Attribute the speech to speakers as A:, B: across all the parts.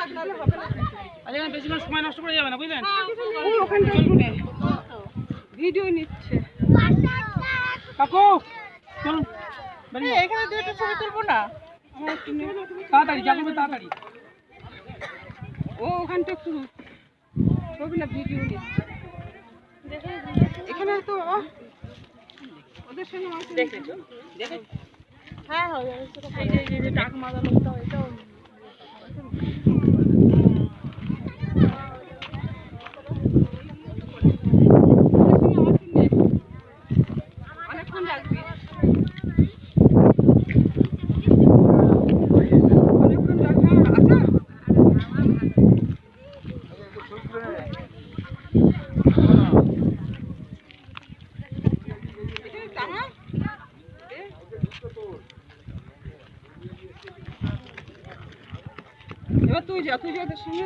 A: আচ্ছা বেশিক্ষণ সময় নষ্ট করে যাবে না বুঝলেন?
B: ভিডিও নিচ্ছে
A: কাকু চলুন
B: এখানে দুটো ছবি তুলবো না
A: তাড়াতাড়ি যাবে তাড়াতাড়ি।
B: ও ওখানটা একটু ছবি না ভিডিও নিচ্ছে এখানে তো ওদের সঙ্গে দেখেছো হ্যাঁ টাক মারা লোকটা এটাও অনেকক্ষণ রাখবি অনেকক্ষণ রাখা আচ্ছা এবার তুই যা ওদের সঙ্গে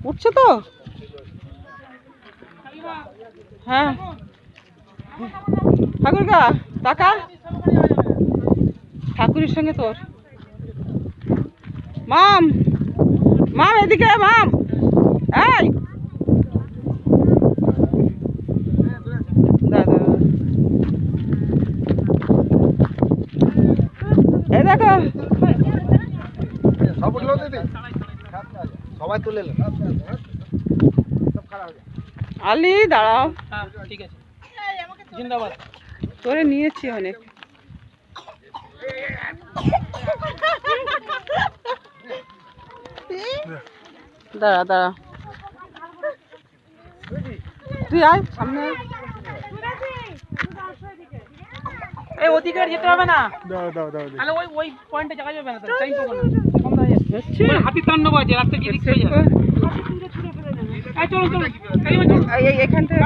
B: উঠছে তো হ্যাঁ ঠাকুরগা টাকা ঠাকুরের সঙ্গে তোর মাম মাম এদিকে মাম এই দাদা এই দেখো
C: সবাই তুলে
B: আলি দাঁড়াও
A: হ্যাঁ ঠিক আছে জিন্দাবাদ।
B: তোরে নিয়েছি অনেক দাঁড়া দাঁড়া তুই আয় সামনে
A: এই ওদিকে আর যেতে হবে না, তাহলে ওই পয়েন্টে যাওয়া যাবে না, তো টাইম পাবো না, সন্ধ্যা হয়ে যাচ্ছে। হাতির তাণ্ডব আছে, রাস্তা গিয়ে দেখতে হয়ে যাবে। চলুন চলুন
B: এখান থেকে